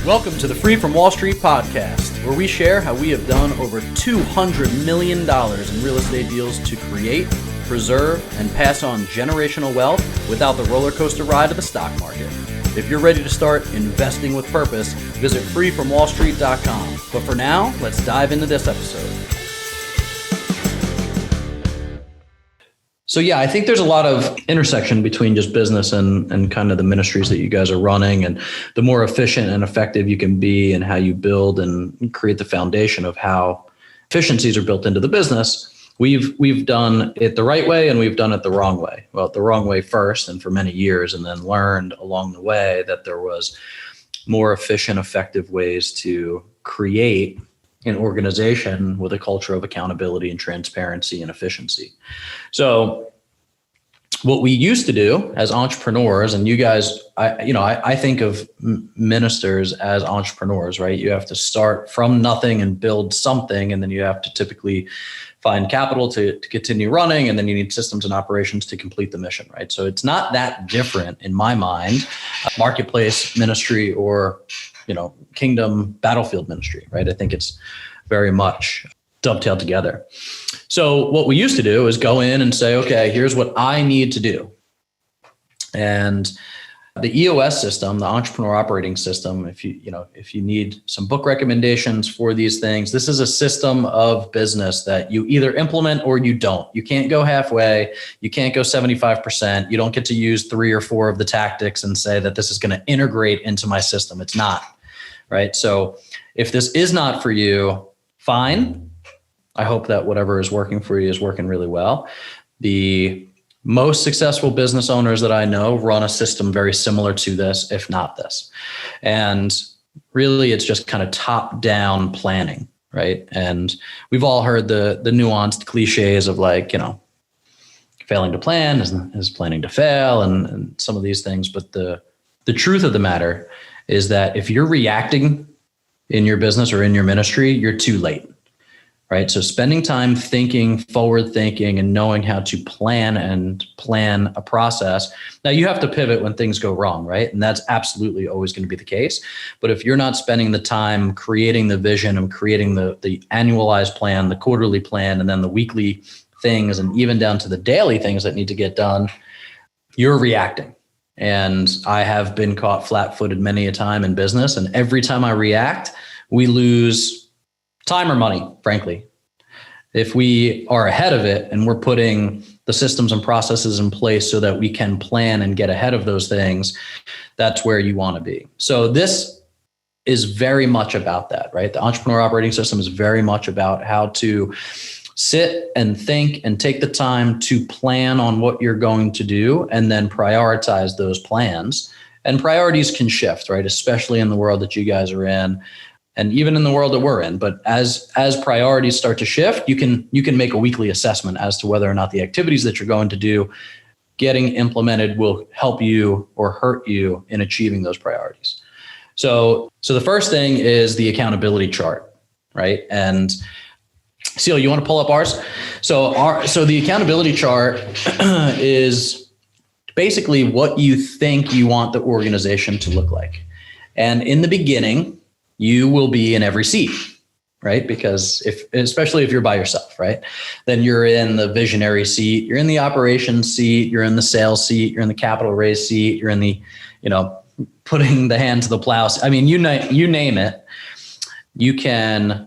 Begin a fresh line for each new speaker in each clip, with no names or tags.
Welcome to the Free from Wall Street podcast, where we share how we have done over $200 million in real estate deals to create, preserve, and pass on generational wealth without the roller coaster ride of the stock market. If you're ready to start investing with purpose, visit freefromwallstreet.com. But for now, let's dive into this episode. So yeah, I think there's a lot of intersection between just business and kind of the ministries that you guys are running, and the more efficient and effective you can be and how you build and create the foundation of how efficiencies are built into the business. We've done it the right way and we've done it the wrong way. Well, the wrong way first and for many years, and then learned along the way that there was more efficient, effective ways to create an organization with a culture of accountability and transparency and efficiency. So what we used to do as entrepreneurs, and you guys, I think of ministers as entrepreneurs, right? You have to start from nothing and build something, and then you have to typically find capital to continue running, and then you need systems and operations to complete the mission, right? So it's not that different in my mind, marketplace ministry or kingdom battlefield ministry, right? I think it's very much dovetailed together. So what we used to do is go in and say, okay, here's what I need to do. And the EOS system, the entrepreneur operating system, if you need some book recommendations for these things, this is a system of business that you either implement or you don't. You can't go halfway. You can't go 75%. You don't get to use 3 or 4 of the tactics and say that this is going to integrate into my system. It's not, right? So if this is not for you, fine. I hope that whatever is working for you is working really well. The most successful business owners that I know run a system very similar to this, if not this. And really, it's just kind of top-down planning, right? And we've all heard the nuanced cliches of failing to plan is planning to fail and some of these things. But the truth of the matter is that if you're reacting in your business or in your ministry, you're too late. Right. So spending time thinking, forward thinking, and knowing how to plan a process. Now you have to pivot when things go wrong, right? And that's absolutely always going to be the case. But if you're not spending the time creating the vision and creating the annualized plan, the quarterly plan, and then the weekly things, and even down to the daily things that need to get done, you're reacting. And I have been caught flat-footed many a time in business. And every time I react, we lose time or money, frankly. If we are ahead of it and we're putting the systems and processes in place so that we can plan and get ahead of those things, that's where you want to be. So this is very much about that, right? The entrepreneur operating system is very much about how to sit and think and take the time to plan on what you're going to do and then prioritize those plans. And priorities can shift, right? Especially in the world that you guys are in, and even in the world that we're in. But as priorities start to shift, you can make a weekly assessment as to whether or not the activities that you're going to do getting implemented will help you or hurt you in achieving those priorities. So the first thing is the accountability chart, right? And Seal, you want to pull up ours? So the accountability chart is basically what you think you want the organization to look like. And in the beginning, you will be in every seat, right? Because especially if you're by yourself, right? Then you're in the visionary seat, you're in the operations seat, you're in the sales seat, you're in the capital raise seat, you're in the, putting the hand to the plow. I mean, you name it, you can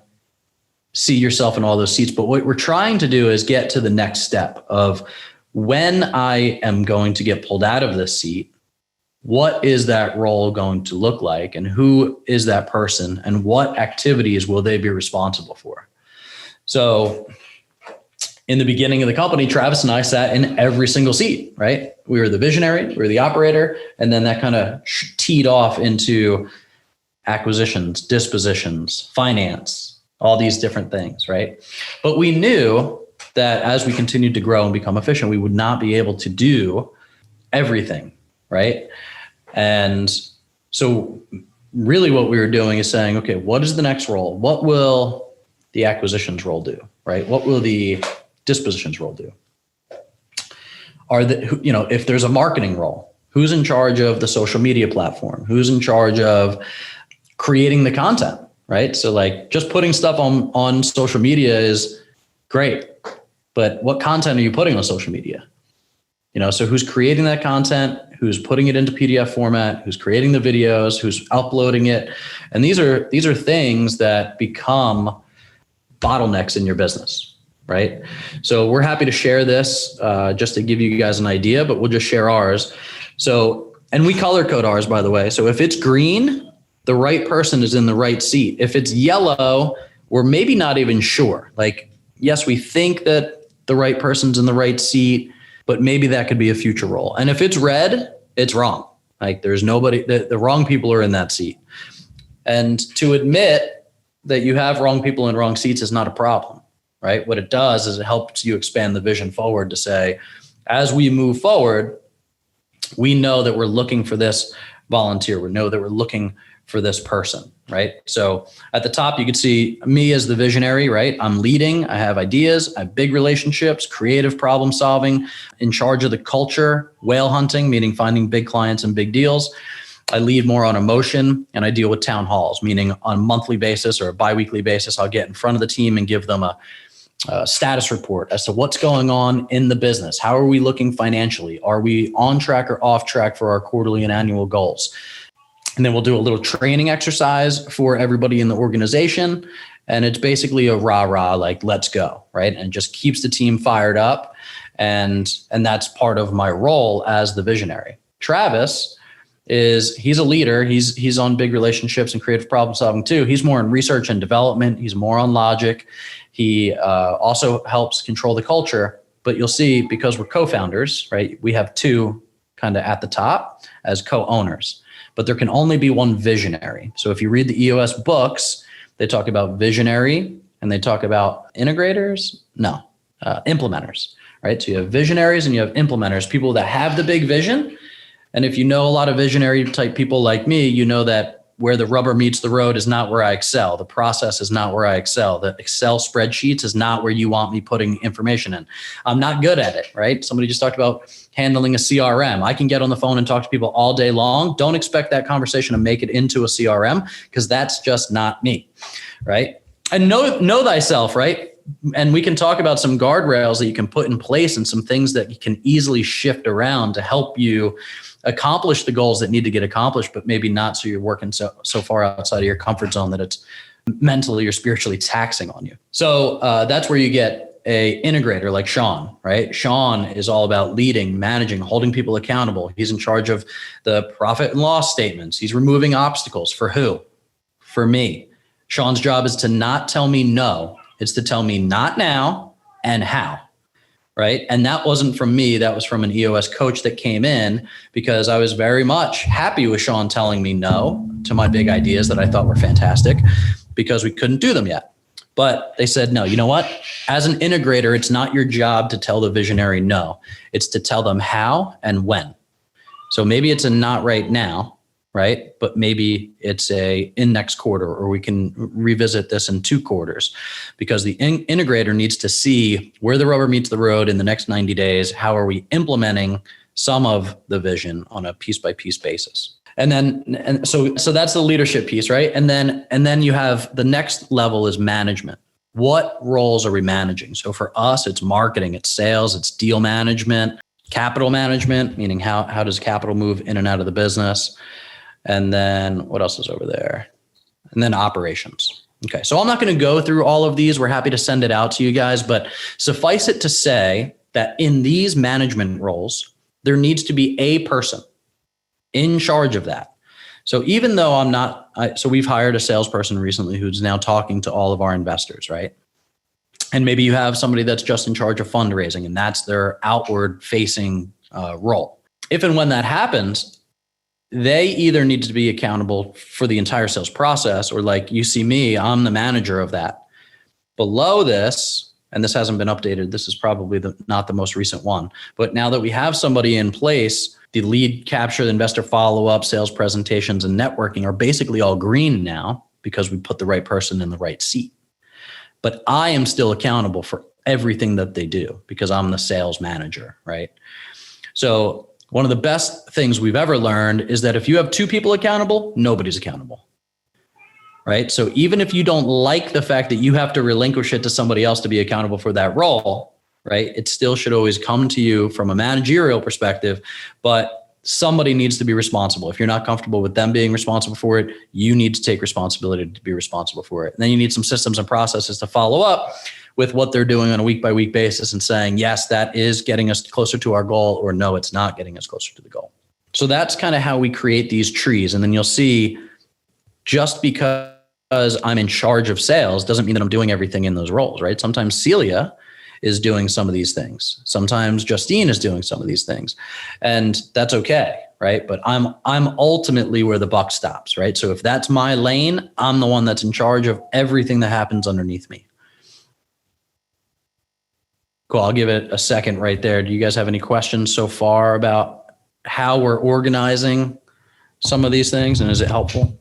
see yourself in all those seats. But what we're trying to do is get to the next step of when I am going to get pulled out of this seat, what is that role going to look like, and who is that person, and what activities will they be responsible for? So in the beginning of the company, Travis and I sat in every single seat, right? We were the visionary, we were the operator, and then that kind of teed off into acquisitions, dispositions, finance, all these different things, right? But we knew that as we continued to grow and become efficient, we would not be able to do everything, right? And so really what we were doing is saying, okay, what is the next role? What will the acquisitions role do, right? What will the dispositions role do? If there's a marketing role, who's in charge of the social media platform? Who's in charge of creating the content, right? So like just putting stuff on social media is great, but what content are you putting on social media? So who's creating that content, who's putting it into PDF format, who's creating the videos, who's uploading it. And these are things that become bottlenecks in your business, right? So we're happy to share this just to give you guys an idea, but we'll just share ours. So, and we color code ours, by the way. So if it's green, the right person is in the right seat. If it's yellow, we're maybe not even sure. Like, yes, we think that the right person's in the right seat, but maybe that could be a future role. And if it's red, it's wrong. Like there's nobody, the wrong people are in that seat. And to admit that you have wrong people in wrong seats is not a problem, right? What it does is it helps you expand the vision forward to say, as we move forward, we know that we're looking for this volunteer. We know that we're looking for this person, right? So at the top, you can see me as the visionary, right? I'm leading, I have ideas, I have big relationships, creative problem solving, in charge of the culture, whale hunting, meaning finding big clients and big deals. I lead more on emotion, and I deal with town halls, meaning on a monthly basis or a biweekly basis, I'll get in front of the team and give them a status report as to what's going on in the business. How are we looking financially? Are we on track or off track for our quarterly and annual goals? And then we'll do a little training exercise for everybody in the organization. And it's basically a rah-rah, like, let's go, right? And it just keeps the team fired up. And that's part of my role as the visionary. Travis he's a leader. He's on big relationships and creative problem solving too. He's more in research and development. He's more on logic. He also helps control the culture. But you'll see, because we're co-founders, right? We have two kind of at the top as co-owners. But there can only be one visionary. So if you read the EOS books, they talk about visionary and they talk about integrators. No, implementers, right? So you have visionaries and you have implementers, people that have the big vision. And if you know a lot of visionary type people like me, you know that where the rubber meets the road is not where I excel. The process is not where I excel. The Excel spreadsheets is not where you want me putting information in. I'm not good at it, right? Somebody just talked about handling a CRM. I can get on the phone and talk to people all day long. Don't expect that conversation to make it into a CRM, because that's just not me, right? And know thyself, right? And we can talk about some guardrails that you can put in place and some things that you can easily shift around to help you accomplish the goals that need to get accomplished, but maybe not so you're working so far outside of your comfort zone that it's mentally or spiritually taxing on you. So that's where you get a integrator like Sean, right? Sean is all about leading, managing, holding people accountable. He's in charge of the profit and loss statements. He's removing obstacles. For who? For me. Sean's job is to not tell me no. It's to tell me not now and how. Right. And that wasn't from me. That was from an EOS coach that came in, because I was very much happy with Sean telling me no to my big ideas that I thought were fantastic, because we couldn't do them yet. But they said, no, you know what? As an integrator, it's not your job to tell the visionary no. It's to tell them how and when. So maybe it's a not right now, right? But maybe it's in next quarter, or we can revisit this in 2 quarters, because the integrator needs to see where the rubber meets the road in the next 90 days. How are we implementing some of the vision on a piece by piece basis? And so that's the leadership piece, right? And then you have the next level is management. What roles are we managing? So for us, it's marketing, it's sales, it's deal management, capital management, meaning how does capital move in and out of the business? And then what else is over there? And then operations. Okay, so I'm not going to go through all of these. We're happy to send it out to you guys, but suffice it to say that in these management roles, there needs to be a person in charge of that. So even though so we've hired a salesperson recently who's now talking to all of our investors, right? And maybe you have somebody that's just in charge of fundraising, and that's their outward facing role. If and when that happens, they either need to be accountable for the entire sales process, or like you see me, I'm the manager of that. Below this, and this hasn't been updated, this is probably not the most recent one, but now that we have somebody in place, the lead capture, the investor follow-up, sales presentations, and networking are basically all green now, because we put the right person in the right seat. But I am still accountable for everything that they do, because I'm the sales manager, right? So one of the best things we've ever learned is that if you have 2 people accountable, nobody's accountable. right? So even if you don't like the fact that you have to relinquish it to somebody else to be accountable for that role, right? It still should always come to you from a managerial perspective, but somebody needs to be responsible. If you're not comfortable with them being responsible for it, you need to take responsibility to be responsible for it. And then you need some systems and processes to follow up with what they're doing on a week by week basis and saying, yes, that is getting us closer to our goal, or no, it's not getting us closer to the goal. So that's kind of how we create these trees. And then you'll see, just because I'm in charge of sales doesn't mean that I'm doing everything in those roles, right? Sometimes Celia is doing some of these things. Sometimes Justine is doing some of these things, and that's okay, right? But I'm ultimately where the buck stops, right? So if that's my lane, I'm the one that's in charge of everything that happens underneath me. Cool. I'll give it a second right there. Do you guys have any questions so far about how we're organizing some of these things, and is it helpful?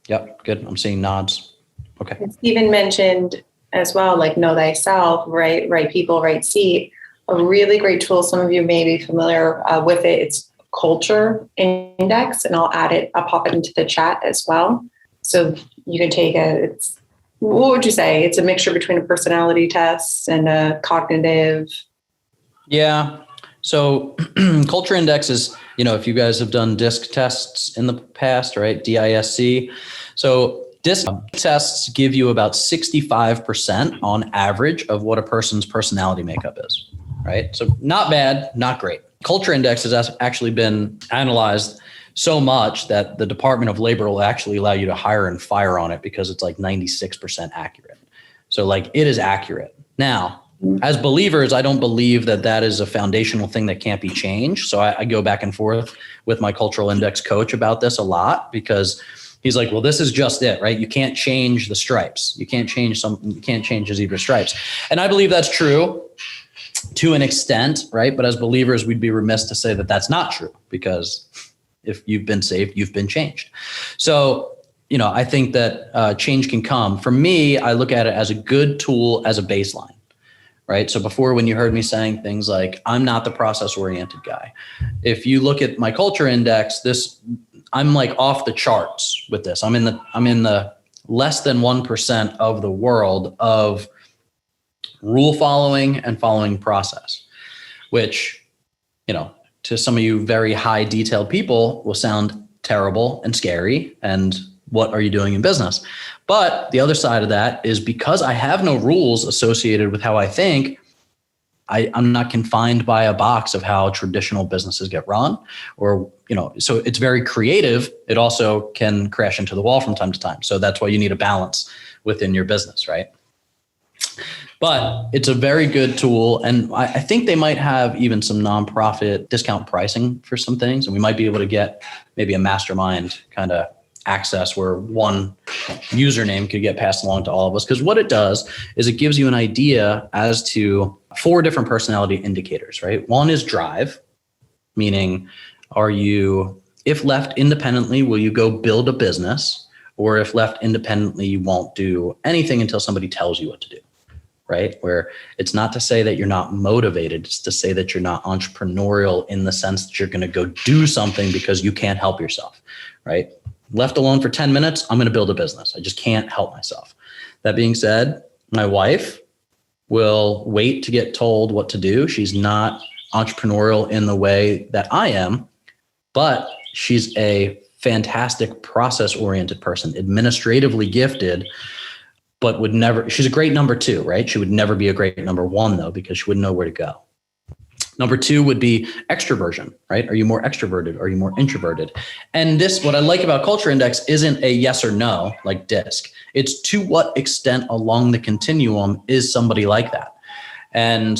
Yep, good. I'm seeing nods. Okay.
Stephen mentioned as well, like know thyself, right? Right people, right seat. A really great tool. Some of you may be familiar with it. It's Culture Index, and I'll pop it into the chat as well. So you can take what would you say? It's a mixture between a personality test and a cognitive.
Yeah. So Culture Index is, if you guys have done DISC tests in the past, right? DISC. So DISC tests give you about 65% on average of what a person's personality makeup is, right? So not bad, not great. Culture Index has actually been analyzed so much that the Department of Labor will actually allow you to hire and fire on it because it's like 96% accurate. So like it is accurate. Now, as believers, I don't believe that is a foundational thing that can't be changed. So I go back and forth with my cultural index coach about this a lot, because he's like, well, this is just it, right? You can't change the stripes. You can't change the zebra stripes. And I believe that's true to an extent, right? But as believers, we'd be remiss to say that that's not true, because if you've been saved, you've been changed. So, I think that change can come. For me, I look at it as a good tool, as a baseline, right? So before, when you heard me saying things like, I'm not the process-oriented guy. If you look at my culture index, I'm like off the charts with this. I'm in the less than 1% of the world of rule following and following process, which, to some of you very high detailed people will sound terrible and scary. And what are you doing in business? But the other side of that is, because I have no rules associated with how I think, I'm not confined by a box of how traditional businesses get run, or, so it's very creative. It also can crash into the wall from time to time. So that's why you need a balance within your business, right? But it's a very good tool. And I think they might have even some nonprofit discount pricing for some things. And we might be able to get maybe a mastermind kind of access where one username could get passed along to all of us. Because what it does is it gives you an idea as to 4 different personality indicators, right? One is drive, meaning if left independently, will you go build a business? Or if left independently, you won't do anything until somebody tells you what to do, right? Where it's not to say that you're not motivated, it's to say that you're not entrepreneurial in the sense that you're going to go do something because you can't help yourself, right? Left alone for 10 minutes, I'm going to build a business. I just can't help myself. That being said, my wife will wait to get told what to do. She's not entrepreneurial in the way that I am, but she's a fantastic process-oriented person, administratively gifted, but she's a great number 2, right? She would never be a great number 1 though, because she wouldn't know where to go. Number 2 would be extroversion, right? Are you more extroverted? Are you more introverted? And what I like about Culture Index isn't a yes or no like DISC. It's to what extent along the continuum is somebody like that? And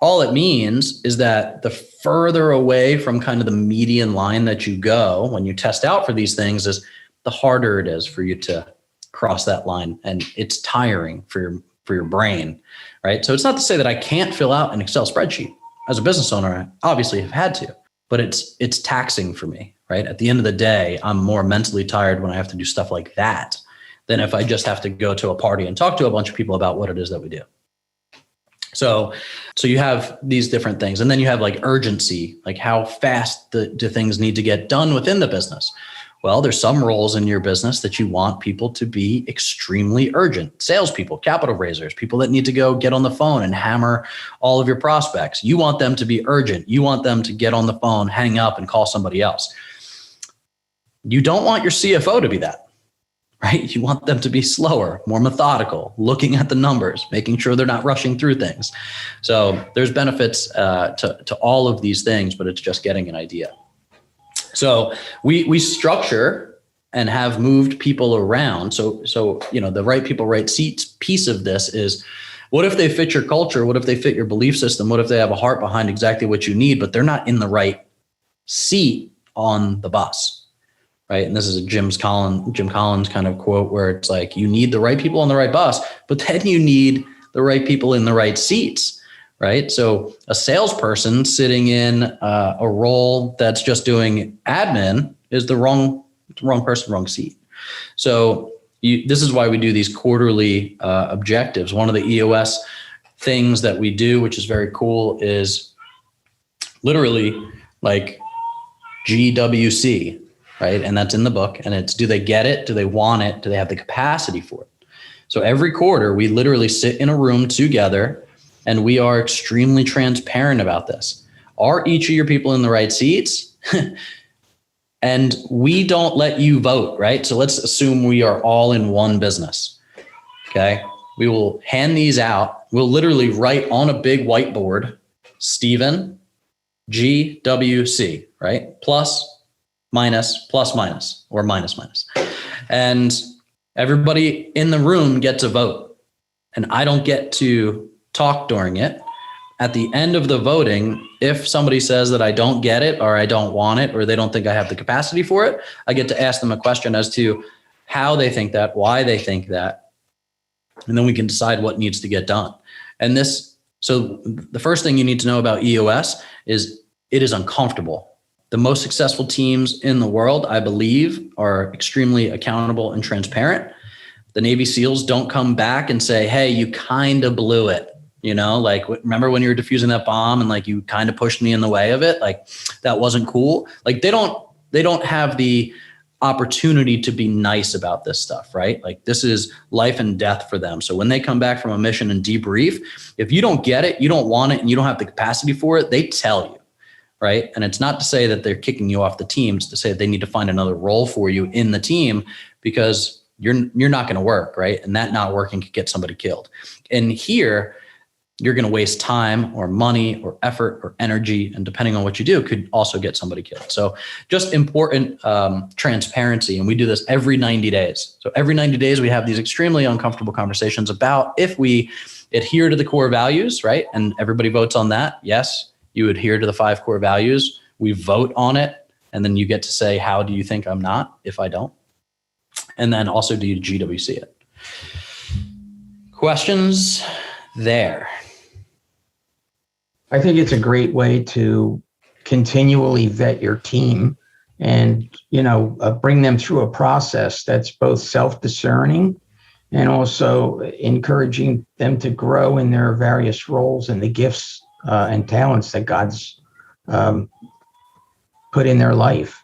all it means is that the further away from kind of the median line that you go when you test out for these things, is the harder it is for you to cross that line. And it's tiring for your brain, right? So it's not to say that I can't fill out an Excel spreadsheet. As a business owner, I obviously have had to, but it's taxing for me, right? At the end of the day, I'm more mentally tired when I have to do stuff like that than if I just have to go to a party and talk to a bunch of people about what it is that we do. So you have these different things. And then you have like urgency, like how fast do things need to get done within the business? Well, there's some roles in your business that you want people to be extremely urgent. Salespeople, capital raisers, people that need to go get on the phone and hammer all of your prospects. You want them to be urgent. You want them to get on the phone, hang up, and call somebody else. You don't want your CFO to be that, right? You want them to be slower, more methodical, looking at the numbers, making sure they're not rushing through things. So there's benefits to all of these things, but it's just getting an idea. So we structure and have moved people around. So the right people, right seats piece of this is, what if they fit your culture? What if they fit your belief system? What if they have a heart behind exactly what you need, but they're not in the right seat on the bus, right? And this is a Jim Collins kind of quote where it's like, you need the right people on the right bus, but then you need the right people in the right seats. Right. So a salesperson sitting in a role that's just doing admin is the wrong person, wrong seat. So this is why we do these quarterly objectives. One of the EOS things that we do, which is very cool, is literally like GWC, right? And that's in the book. And it's, do they get it? Do they want it? Do they have the capacity for it? So every quarter, we literally sit in a room together and we are extremely transparent about this. Are each of your people in the right seats? And we don't let you vote, right? So let's assume we are all in one business, okay? We will hand these out. We'll literally write on a big whiteboard, Stephen, GWC, right? Plus, minus, or minus. And everybody in the room gets a vote. And I don't get to talk during it. At the end of the voting, if somebody says that I don't get it or I don't want it or they don't think I have the capacity for it, I get to ask them a question as to how they think that, why they think that, and then we can decide what needs to get done. And so the first thing you need to know about EOS is it is uncomfortable. The most successful teams in the world, I believe, are extremely accountable and transparent. The Navy SEALs don't come back and say, hey, you kind of blew it. Like, remember when you were defusing that bomb and like you kind of pushed me in the way of it? Like, that wasn't cool. Like, they don't have the opportunity to be nice about this stuff, right? Like, this is life and death for them. So when they come back from a mission and debrief, if you don't get it, you don't want it, and you don't have the capacity for it, they tell you, right? And it's not to say that they're kicking you off the team. It's to say they need to find another role for you in the team because you're not going to work, right? And that not working could get somebody killed. And here, you're going to waste time or money or effort or energy, and depending on what you do, could also get somebody killed. So just important transparency. And we do this every 90 days. So every 90 days, we have these extremely uncomfortable conversations about if we adhere to the core values, right? And everybody votes on that. Yes, you adhere to the 5 core values. We vote on it. And then you get to say, how do you think I'm not if I don't? And then also, do you GWC it? Questions there?
I think it's a great way to continually vet your team and, bring them through a process that's both self-discerning and also encouraging them to grow in their various roles and the gifts and talents that God's put in their life.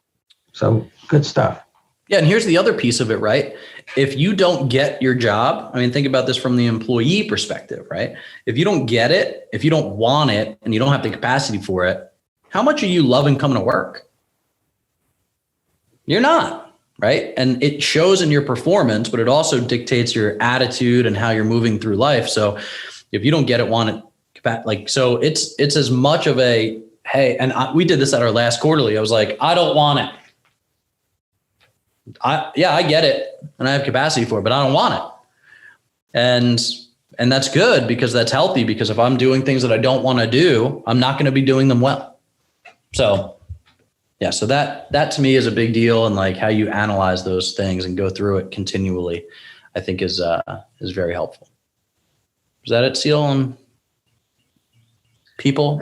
So good stuff.
Yeah. And here's the other piece of it, right? If you don't get your job, think about this from the employee perspective, right? If you don't get it, if you don't want it, and you don't have the capacity for it, how much are you loving coming to work? You're not, right? And it shows in your performance, but it also dictates your attitude and how you're moving through life. So if you don't get it, want it, so it's as much of a, hey, and we did this at our last quarterly. I was like, I don't want it. I get it and I have capacity for it, but I don't want it. And that's good because that's healthy, because if I'm doing things that I don't want to do, I'm not going to be doing them well. So yeah, so that to me is a big deal. And like how you analyze those things and go through it continually, I think is very helpful. Is that it, Seal, on people?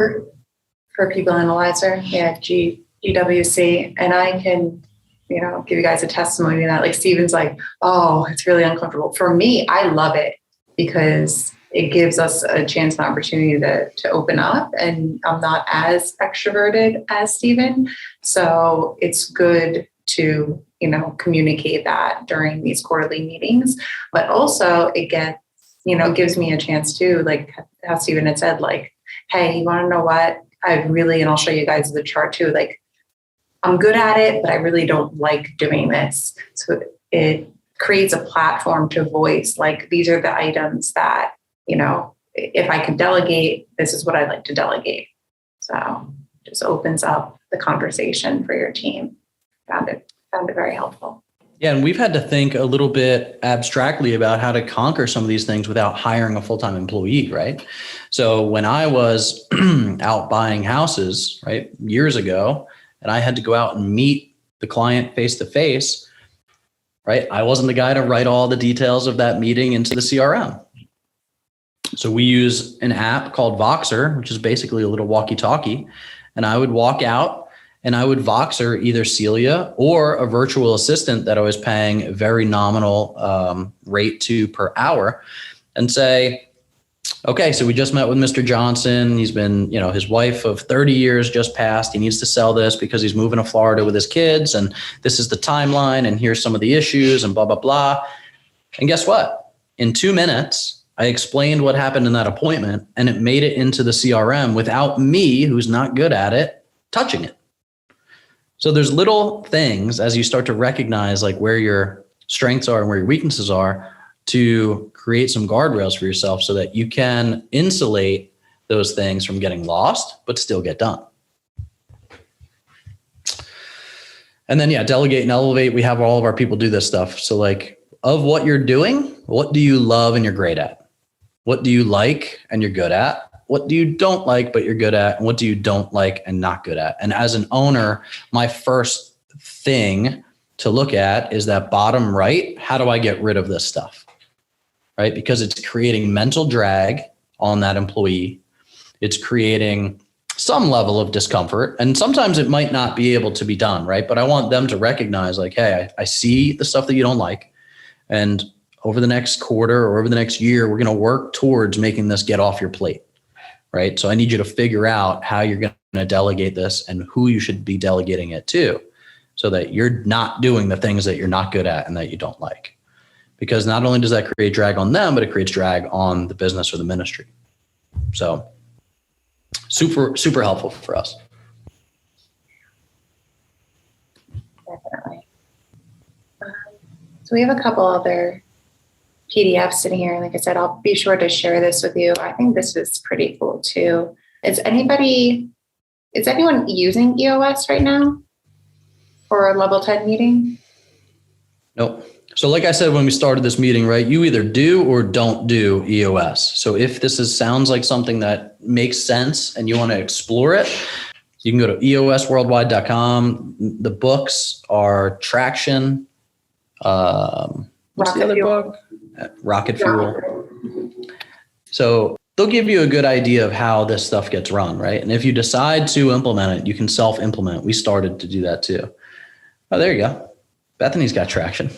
For people analyzer, yeah, GWC. And I can give you guys a testimony of that. Like Steven's like, oh, it's really uncomfortable. For me, I love it because it gives us a chance and opportunity to open up, and I'm not as extroverted as Steven. So it's good to, communicate that during these quarterly meetings. But also it gets, gives me a chance to, like how Stephen had said, like, hey, you want to know what? And I'll show you guys the chart too. Like, I'm good at it, but I really don't like doing this. So it creates a platform to voice, like, these are the items that, if I could delegate, this is what I'd like to delegate. So just opens up the conversation for your team. Found it very helpful.
Yeah, and we've had to think a little bit abstractly about how to conquer some of these things without hiring a full-time employee, right? So when I was out buying houses, right, years ago, and I had to go out and meet the client face-to-face, right, I wasn't the guy to write all the details of that meeting into the CRM. So we use an app called Voxer, which is basically a little walkie-talkie, and I would walk out and I would Voxer either Celia or a virtual assistant that I was paying a very nominal rate to per hour and say, okay, so we just met with Mr. Johnson. He's been, his wife of 30 years just passed. He needs to sell this because he's moving to Florida with his kids. And this is the timeline. And here's some of the issues and blah, blah, blah. And guess what? In 2 minutes, I explained what happened in that appointment and it made it into the CRM without me, who's not good at it, touching it. So there's little things as you start to recognize like where your strengths are and where your weaknesses are to create some guardrails for yourself so that you can insulate those things from getting lost, but still get done. And then, delegate and elevate. We have all of our people do this stuff. So like of what you're doing, what do you love and you're great at? What do you like and you're good at? What do you don't like, but you're good at? And what do you don't like and not good at? And as an owner, my first thing to look at is that bottom right. How do I get rid of this stuff? Right? Because it's creating mental drag on that employee. It's creating some level of discomfort. And sometimes it might not be able to be done, right? But I want them to recognize like, hey, I see the stuff that you don't like. And over the next quarter or over the next year, we're going to work towards making this get off your plate. Right. So I need you to figure out how you're going to delegate this and who you should be delegating it to so that you're not doing the things that you're not good at and that you don't like. Because not only does that create drag on them, but it creates drag on the business or the ministry. So super, super helpful for us.
Definitely. So we have a couple other PDFs sitting here. Like I said, I'll be sure to share this with you. I think this is pretty cool too. Is anyone using EOS right now for a level 10 meeting?
Nope. So like I said, when we started this meeting, right, you either do or don't do EOS. So if this sounds like something that makes sense and you want to explore it, you can go to eosworldwide.com. The books are Traction. What's the other book? Rocket Fuel. So they'll give you a good idea of how this stuff gets run, right? And if you decide to implement it, you can self-implement. We started to do that too. Oh, there you go. Bethany's got Traction.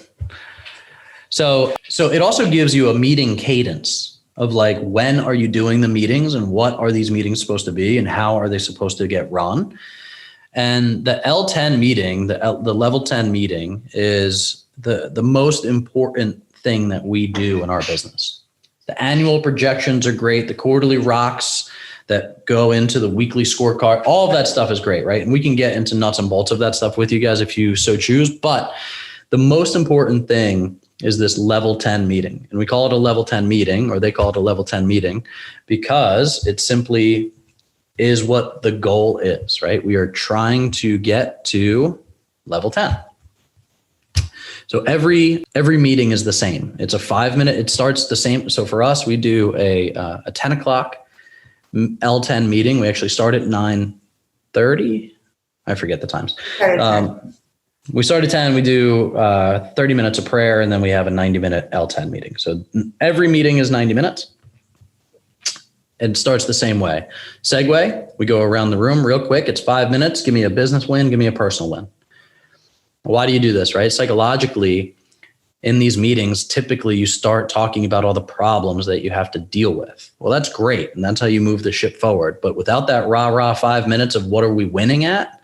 So it also gives you a meeting cadence of like, when are you doing the meetings and what are these meetings supposed to be and how are they supposed to get run? And the L10 meeting, the level 10 meeting is the most important thing that we do in our business. The annual projections are great. The quarterly rocks that go into the weekly scorecard, all of that stuff is great, right? And we can get into nuts and bolts of that stuff with you guys if you so choose. But the most important thing is this level 10 meeting. And we call it a level 10 meeting, or they call it a level 10 meeting, because it simply is what the goal is, right? We are trying to get to level 10. So every meeting is the same. It's a 5-minute, it starts the same. So for us, we do a 10 o'clock L10 meeting. We actually start at 9:30. I forget the times. We start at 10, we do 30 minutes of prayer, and then we have a 90-minute L10 meeting. So every meeting is 90 minutes. It starts the same way. Segue, we go around the room real quick. It's 5 minutes. Give me a business win. Give me a personal win. Why do you do this, right? Psychologically, in these meetings, typically you start talking about all the problems that you have to deal with. Well, that's great. And that's how you move the ship forward. But without that rah-rah 5 minutes of what are we winning at,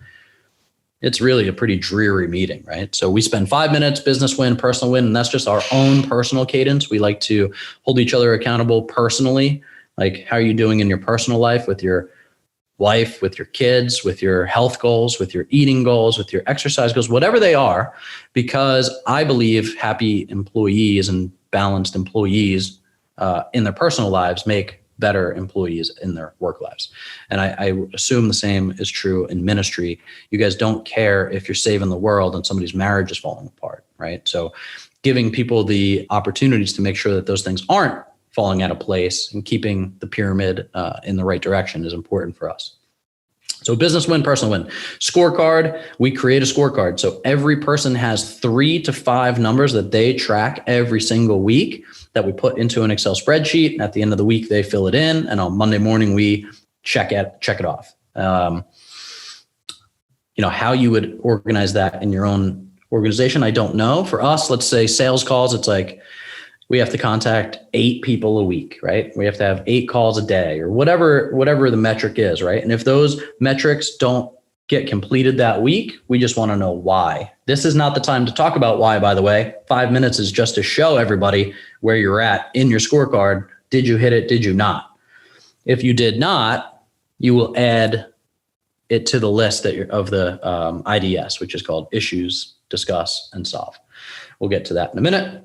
it's really a pretty dreary meeting, right? So we spend 5 minutes, business win, personal win, and that's just our own personal cadence. We like to hold each other accountable personally. Like, how are you doing in your personal life with your wife, with your kids, with your health goals, with your eating goals, with your exercise goals, whatever they are, because I believe happy employees and balanced employees in their personal lives make better employees in their work lives. And I assume the same is true in ministry. You guys don't care if you're saving the world and somebody's marriage is falling apart, right? So giving people the opportunities to make sure that those things aren't falling out of place and keeping the pyramid in the right direction is important for us. So business win, personal win. Scorecard, we create a scorecard. So every person has 3 to 5 numbers that they track every single week that we put into an Excel spreadsheet. And at the end of the week, they fill it in. And on Monday morning, we check it off. How you would organize that in your own organization, I don't know. For us, let's say sales calls, it's like we have to contact 8 people a week, right? We have to have 8 calls a day or whatever the metric is, right? And if those metrics don't get completed that week, we just want to know why. This is not the time to talk about why, by the way. 5 minutes is just to show everybody where you're at in your scorecard. Did you hit it? Did you not? If you did not, you will add it to the list of the IDS, which is called issues, discuss, and solve. We'll get to that in a minute.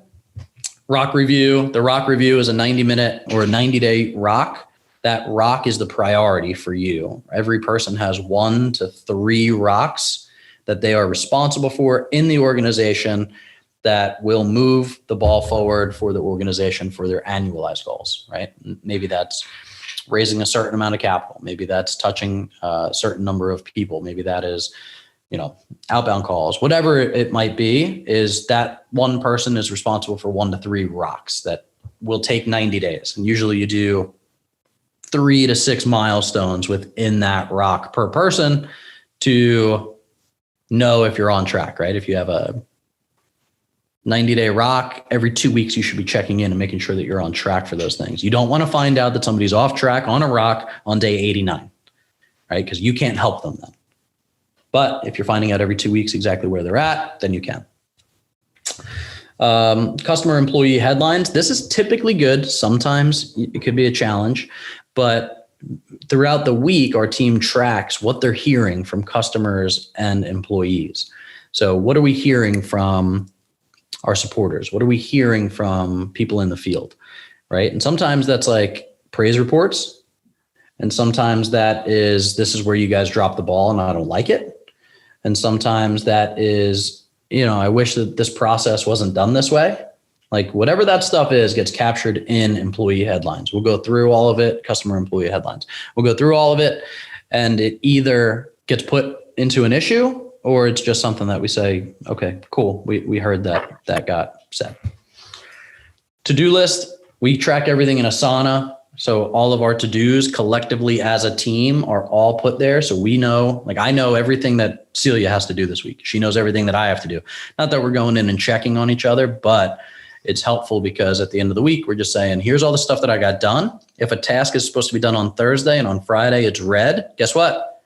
Rock review. The rock review is a 90-minute or a 90-day rock. That rock is the priority for you. Every person has 1 to 3 rocks that they are responsible for in the organization that will move the ball forward for the organization for their annualized goals, right? Maybe that's raising a certain amount of capital. Maybe that's touching a certain number of people. Maybe that is, outbound calls, whatever it might be, is that one person is responsible for 1 to 3 rocks that will take 90 days. And usually you do 3 to 6 milestones within that rock per person to know if you're on track, right? If you have a 90-day rock, every 2 weeks, you should be checking in and making sure that you're on track for those things. You don't want to find out that somebody's off track on a rock on day 89, right? Because you can't help them then. But if you're finding out every 2 weeks exactly where they're at, then you can. Customer employee headlines. This is typically good. Sometimes it could be a challenge, but throughout the week, our team tracks what they're hearing from customers and employees. So what are we hearing from our supporters? What are we hearing from people in the field, right? And sometimes that's like praise reports. And sometimes that is, this is where you guys drop the ball and I don't like it. And sometimes that is, I wish that this process wasn't done this way. Like whatever that stuff is gets captured in employee headlines. We'll go through all of it, customer employee headlines. We'll go through all of it and it either gets put into an issue or it's just something that we say, okay, cool. We heard that got said. To-do list, we track everything in Asana. So all of our to-dos collectively as a team are all put there. So we know, like I know everything that Celia has to do this week. She knows everything that I have to do. Not that we're going in and checking on each other, but it's helpful because at the end of the week, we're just saying, here's all the stuff that I got done. If a task is supposed to be done on Thursday and on Friday, it's red, guess what?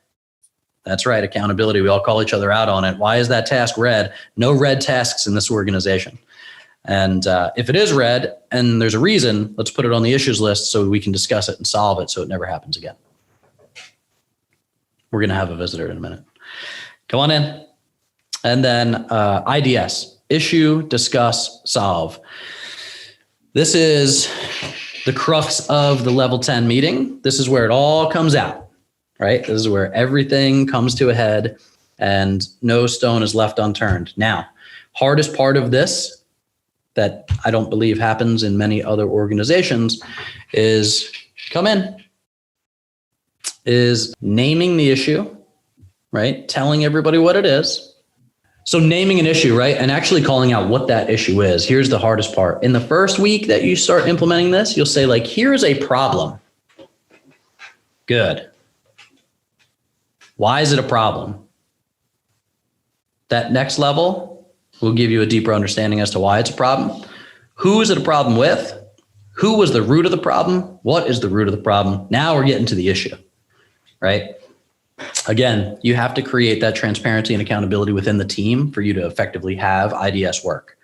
That's right, accountability. We all call each other out on it. Why is that task red? No red tasks in this organization. And if it is red and there's a reason, let's put it on the issues list so we can discuss it and solve it so it never happens again. We're going to have a visitor in a minute. Come on in. And then IDS, issue, discuss, solve. This is the crux of the level 10 meeting. This is where it all comes out, right? This is where everything comes to a head and no stone is left unturned. Now, hardest part of this that I don't believe happens in many other organizations is naming the issue, right? Telling everybody what it is. So naming an issue, right? And actually calling out what that issue is. Here's the hardest part. In the first week that you start implementing this, you'll say like, here's a problem. Good. Why is it a problem? That next level will give you a deeper understanding as to why it's a problem. Who is it a problem with? Who was the root of the problem? What is the root of the problem? Now we're getting to the issue, right? Again, you have to create that transparency and accountability within the team for you to effectively have IDS work.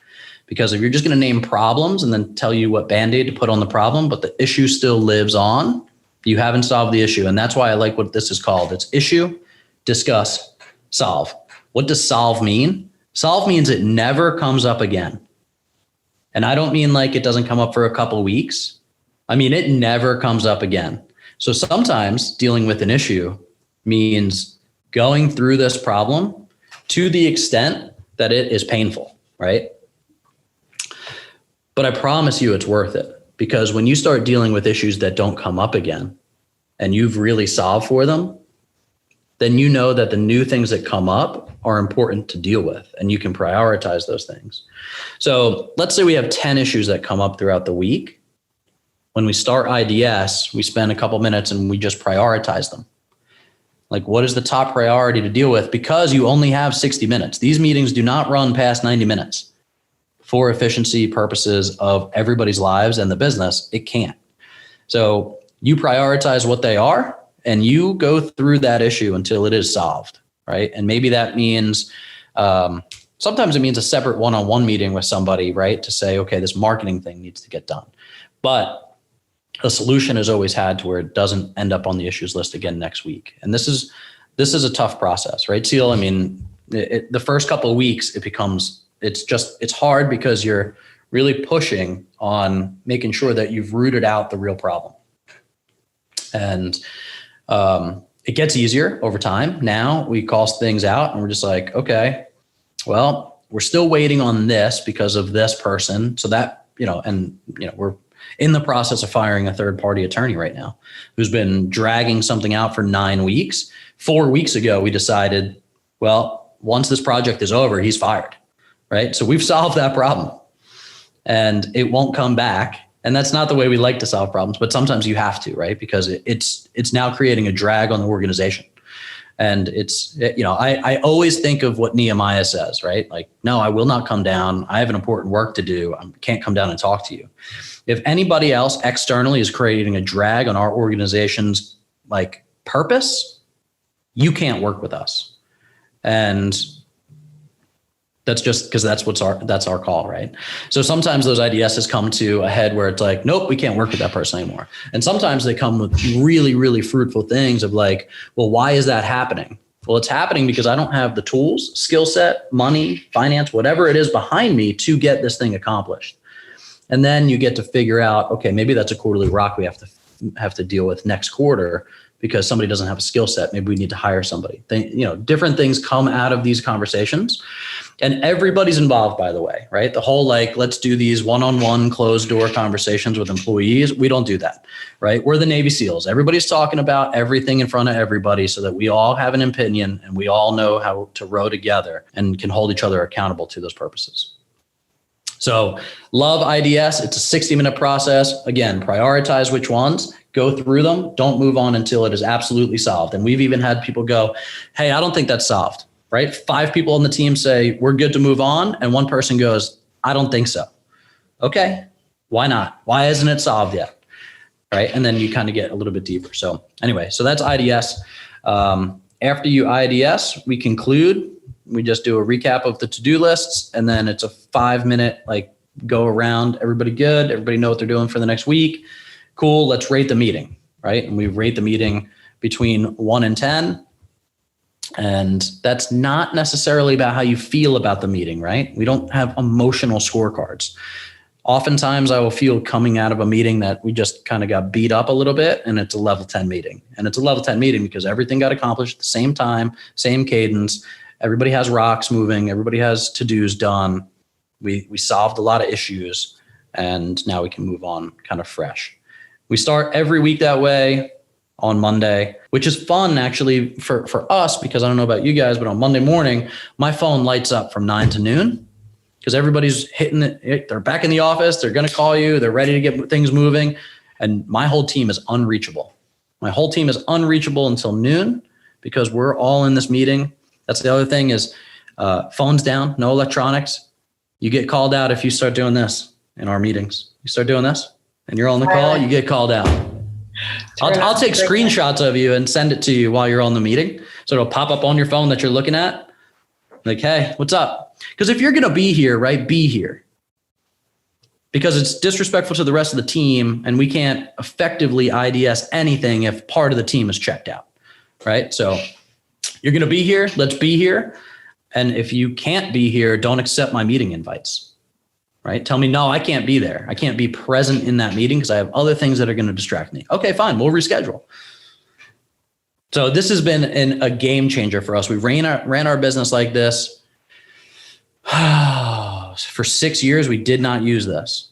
Because if you're just going to name problems and then tell you what Band-Aid to put on the problem, but the issue still lives on, you haven't solved the issue. And that's why I like what this is called. It's issue, discuss, solve. What does solve mean? Solve means it never comes up again. And I don't mean like it doesn't come up for a couple of weeks. I mean, it never comes up again. So sometimes dealing with an issue means going through this problem to the extent that it is painful, right? But I promise you it's worth it, because when you start dealing with issues that don't come up again and you've really solved for them, then you know that the new things that come up are important to deal with, and you can prioritize those things. So let's say we have 10 issues that come up throughout the week. When we start IDS, we spend a couple minutes and we just prioritize them. Like, what is the top priority to deal with? Because you only have 60 minutes. These meetings do not run past 90 minutes. For efficiency purposes of everybody's lives and the business, it can't. So you prioritize what they are and you go through that issue until it is solved, right? And maybe that means, sometimes it means a separate one-on-one meeting with somebody, right? To say, okay, this marketing thing needs to get done. But a solution is always had to where it doesn't end up on the issues list again next week. And this is a tough process, right, Seal? I mean, the first couple of weeks, it's hard because you're really pushing on making sure that you've rooted out the real problem. And it gets easier over time. Now we call things out and we're just like, okay, well, we're still waiting on this because of this person. So that, we're in the process of firing a third-party attorney right now who's been dragging something out for 9 weeks. 4 weeks ago, we decided, well, once this project is over, he's fired, right? So we've solved that problem and it won't come back. And that's not the way we like to solve problems, but sometimes you have to, right? Because it's now creating a drag on the organization. And I always think of what Nehemiah says, right? Like, no, I will not come down. I have an important work to do. I can't come down and talk to you. If anybody else externally is creating a drag on our organization's like purpose, you can't work with us. And that's just because that's our call, right? So sometimes those IDSs come to a head where it's like, nope, we can't work with that person anymore. And sometimes they come with really, really fruitful things of like, well, why is that happening? Well, it's happening because I don't have the tools, skill set, money, finance, whatever it is behind me to get this thing accomplished. And then you get to figure out, okay, maybe that's a quarterly rock we have to deal with next quarter because somebody doesn't have a skill set. Maybe we need to hire somebody. Different things come out of these conversations. And everybody's involved, by the way, right? The whole let's do these one-on-one closed door conversations with employees. We don't do that, right? We're the Navy SEALs. Everybody's talking about everything in front of everybody so that we all have an opinion and we all know how to row together and can hold each other accountable to those purposes. So love IDS. It's a 60-minute process. Again, prioritize which ones, go through them. Don't move on until it is absolutely solved. And we've even had people go, hey, I don't think that's solved, right? 5 people on the team say, we're good to move on. And one person goes, I don't think so. Okay, why not? Why isn't it solved yet? Right? And then you kind of get a little bit deeper. So anyway, so that's IDS. After you IDS, we conclude. We just do a recap of the to-do lists, and then it's a 5-minute go around. Everybody good? Everybody know what they're doing for the next week? Cool. Let's rate the meeting, right? And we rate the meeting between 1 and 10. And that's not necessarily about how you feel about the meeting, right? We don't have emotional scorecards. Oftentimes I will feel coming out of a meeting that we just kind of got beat up a little bit, and it's a level 10 meeting. And it's a level 10 meeting because everything got accomplished at the same time, same cadence. Everybody has rocks moving. Everybody has to-dos done. We solved a lot of issues, and now we can move on kind of fresh. We start every week that way on Monday, which is fun actually for us, because I don't know about you guys, but on Monday morning, my phone lights up from 9 to noon because everybody's hitting it. They're back in the office. They're going to call you. They're ready to get things moving. And my whole team is unreachable. My whole team is unreachable until noon because we're all in this meeting. That's the other thing is phones down, no electronics. You get called out if you start doing this in our meetings. You start doing this and you're on the call, you get called out. I'll take screenshots of you and send it to you while you're on the meeting. So it'll pop up on your phone that you're looking at. Like, hey, what's up? Because if you're going to be here, right, be here. Because it's disrespectful to the rest of the team, and we can't effectively IDS anything if part of the team is checked out, right? So you're going to be here, let's be here. And if you can't be here, don't accept my meeting invites, right? Tell me, no, I can't be there. I can't be present in that meeting because I have other things that are going to distract me. Okay, fine, we'll reschedule. So this has been a game changer for us. We ran our business like this. For 6 years, we did not use this.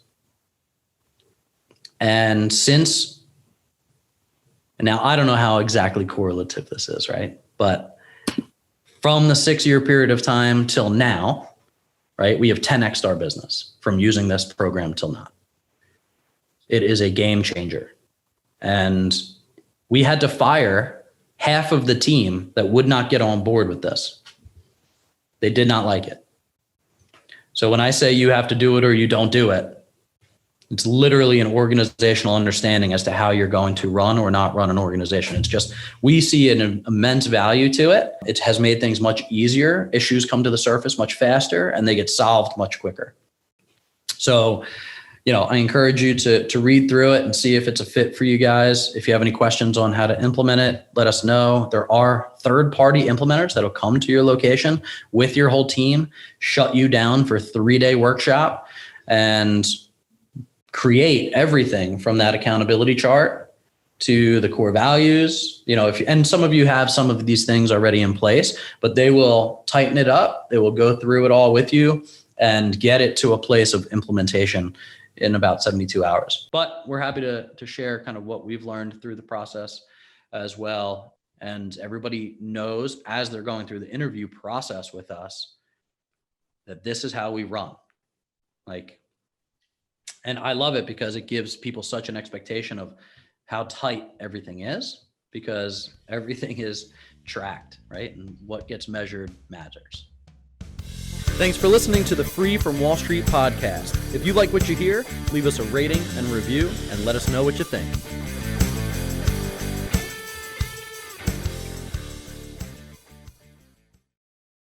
And now I don't know how exactly correlative this is, right? But from the 6-year period of time till now, right, we have 10x'd our business from using this program till now. It is a game changer. And we had to fire half of the team that would not get on board with this. They did not like it. So when I say you have to do it or you don't do it, it's literally an organizational understanding as to how you're going to run or not run an organization. It's just, we see an immense value to it. It has made things much easier. Issues come to the surface much faster and they get solved much quicker. So, I encourage you to read through it and see if it's a fit for you guys. If you have any questions on how to implement it, let us know. There are third-party implementers that'll come to your location with your whole team, shut you down for a 3-day workshop, and create everything from that accountability chart to the core values. And some of you have some of these things already in place, but they will tighten it up. They will go through it all with you and get it to a place of implementation in about 72 hours. But we're happy to share kind of what we've learned through the process as well. And everybody knows as they're going through the interview process with us that this is how we run. And I love it because it gives people such an expectation of how tight everything is, because everything is tracked, right? And what gets measured matters. Thanks for listening to the Free from Wall Street podcast. If you like what you hear, leave us a rating and review and let us know what you think.